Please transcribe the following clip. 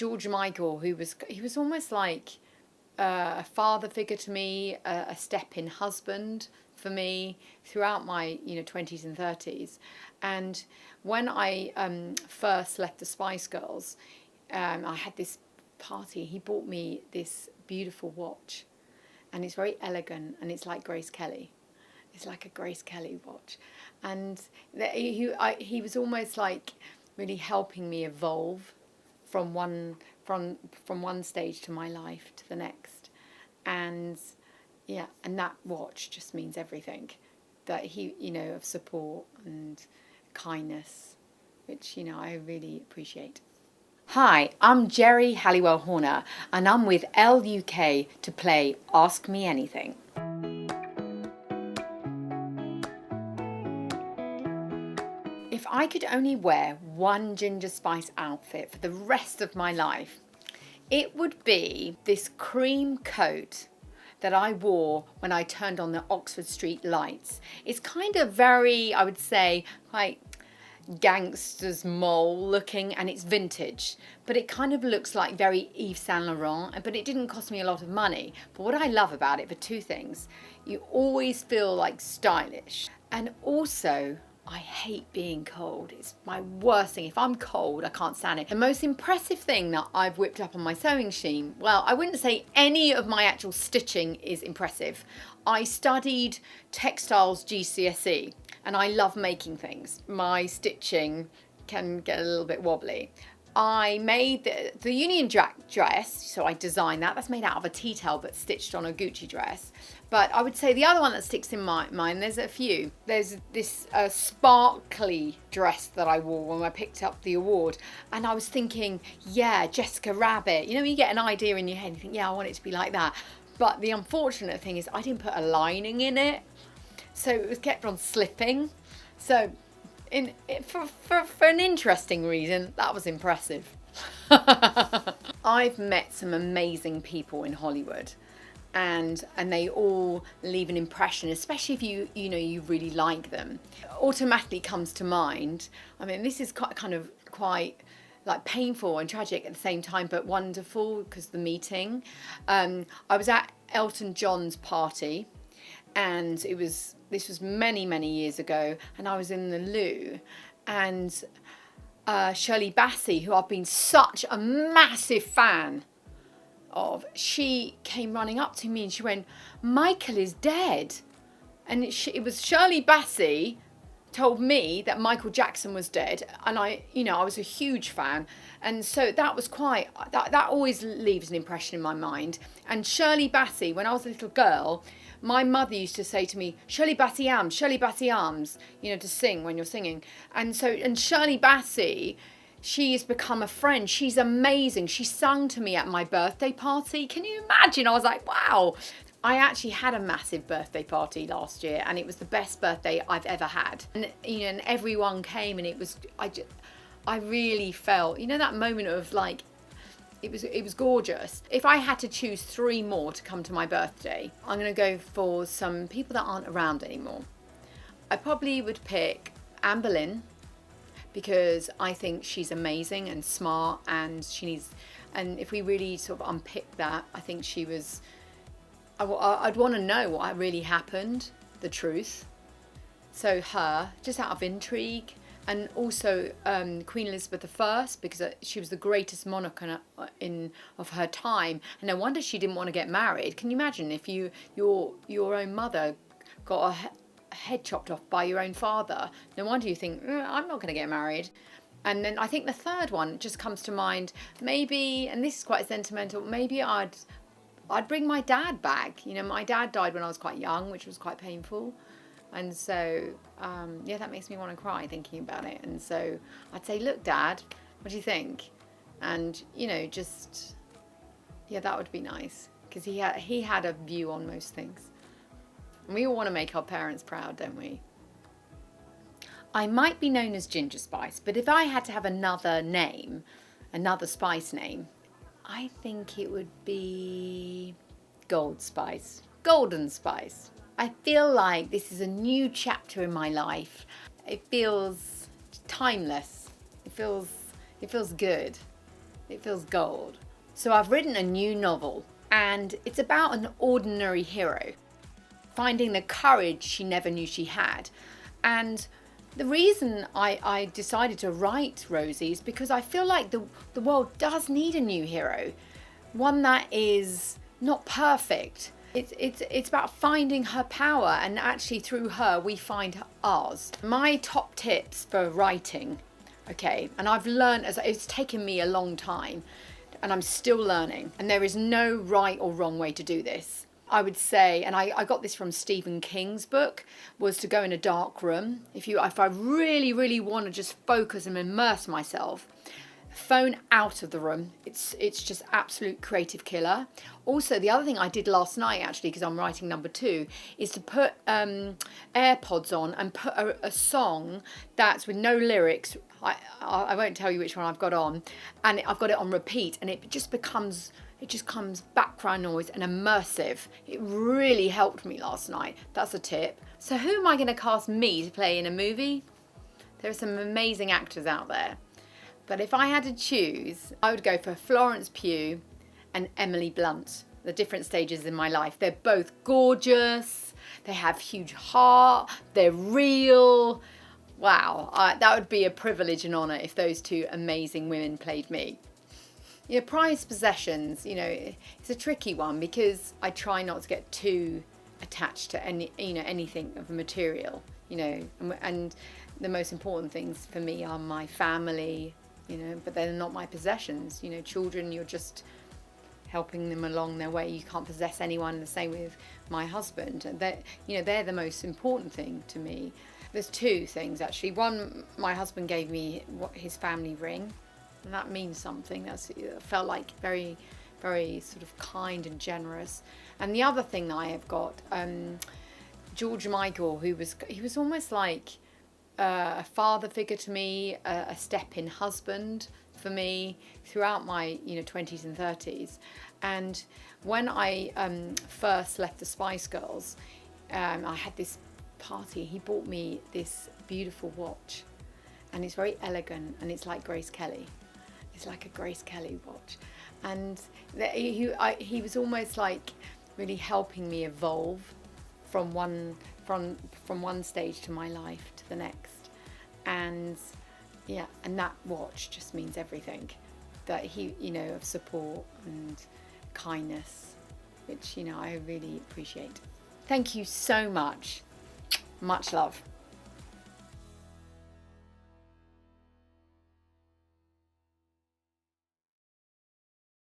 George Michael, he was almost like a father figure to me, a step-in husband for me throughout my 20s and 30s. And when I first left the Spice Girls, I had this party. He bought me this beautiful watch, and it's very elegant, and it's like Grace Kelly. It's like a Grace Kelly watch, and he was almost like really helping me evolve from one stage to my life to the next. And yeah, and that watch just means everything, that he, of support and kindness, which I really appreciate. Hi, I'm Geri Halliwell-Horner, and I'm with ELLE UK to play Ask Me Anything. If I could only wear one Ginger Spice outfit for the rest of my life, it would be this cream coat that I wore when I turned on the Oxford Street lights. It's kind of very, I would say, like gangster's mole looking, and it's vintage, but it kind of looks like very Yves Saint Laurent, but it didn't cost me a lot of money. But what I love about it, for two things: you always feel like stylish, and also I hate being cold. It's my worst thing. If I'm cold, I can't stand it. The most impressive thing that I've whipped up on my sewing machine, well, I wouldn't say any of my actual stitching is impressive. I studied textiles GCSE, and I love making things. My stitching can get a little bit wobbly. I made the Union Jack dress, so I designed that. That's made out of a tea towel but stitched on a Gucci dress. But I would say the other one that sticks in my mind, there's a few. There's this sparkly dress that I wore when I picked up the award. And I was thinking, yeah, Jessica Rabbit. You get an idea in your head and you think, yeah, I want it to be like that. But the unfortunate thing is I didn't put a lining in it, so it was kept on slipping. So for an interesting reason, that was impressive. I've met some amazing people in Hollywood, and they all leave an impression, especially if you really like them. Automatically comes to mind, I mean, this is quite like painful and tragic at the same time, but wonderful because the meeting. I was at Elton John's party, and this was many years ago, and I was in the loo, and Shirley Bassey, who I've been such a massive fan of, she came running up to me and she went, "Michael is dead." And it was Shirley Bassey told me that Michael Jackson was dead, and I was a huge fan, and so that was that always leaves an impression in my mind. And Shirley Bassey, when I was a little girl, my mother used to say to me, "Shirley Bassey arms," to sing when you're singing. And Shirley Bassey, she has become a friend. She's amazing. She sung to me at my birthday party. Can you imagine? I was like, wow. I actually had a massive birthday party last year, and it was the best birthday I've ever had. And and everyone came, and I really felt, that moment of like, it was gorgeous. If I had to choose 3 more to come to my birthday, I'm going to go for some people that aren't around anymore. I probably would pick Anne Boleyn, because I think she's amazing and smart, and and if we really sort of unpick that, I think she was, I'd want to know what really happened, the truth. So her, just out of intrigue. And also Queen Elizabeth I, because she was the greatest monarch of her time. And no wonder she didn't want to get married. Can you imagine if your own mother got a head chopped off by your own father? No wonder you think, I'm not going to get married. And then I think the third one just comes to mind, maybe, and this is quite sentimental, maybe I'd bring my dad back. My dad died when I was quite young, which was quite painful. And so, that makes me want to cry thinking about it. And so I'd say, "Look, Dad, what do you think?" And, that would be nice, because he had a view on most things. And we all want to make our parents proud, don't we? I might be known as Ginger Spice, but if I had to have another name, another spice name, I think it would be Gold Spice, Golden Spice. I feel like this is a new chapter in my life. It feels timeless. It feels good. It feels gold. So I've written a new novel, and it's about an ordinary hero finding the courage she never knew she had. And the reason I decided to write Rosie is because I feel like the world does need a new hero, one that is not perfect. It's about finding her power, and actually through her we find ours. My top tips for writing, okay, and I've learned, as it's taken me a long time and I'm still learning, and there is no right or wrong way to do this. I would say, and I got this from Stephen King's book, was to go in a dark room. If I really, really want to just focus and immerse myself, phone out of the room. It's just absolute creative killer. Also, the other thing I did last night, actually, because I'm writing number 2, is to put AirPods on and put a song that's with no lyrics. I won't tell you which one I've got on, and I've got it on repeat, and it just comes background noise and immersive. It really helped me last night. That's a tip. So who am I going to cast me to play in a movie? There are some amazing actors out there. But if I had to choose, I would go for Florence Pugh and Emily Blunt, the different stages in my life. They're both gorgeous, they have huge heart, they're real. Wow, that would be a privilege and honour if those two amazing women played me. You know, prized possessions, you know, it's a tricky one because I try not to get too attached to anything of a material, you know, and the most important things for me are my family, you know, but they're not my possessions. You know, children, you're just helping them along their way. You can't possess anyone. The same with my husband. They're the most important thing to me. There's 2 things actually. One, my husband gave me his family ring, and that means something. It felt like very, very sort of kind and generous. And the other thing that I have got, George Michael, he was almost like a father figure to me, a step-in husband for me throughout my 20s and 30s. And when I first left the Spice Girls, I had this party. He bought me this beautiful watch, and it's very elegant, and it's like Grace Kelly. It's like a Grace Kelly watch, and he was almost like really helping me evolve from one stage to my life to the next. And yeah, and that watch just means everything, that he, of support and kindness, which I really appreciate. Thank you so much. Much love.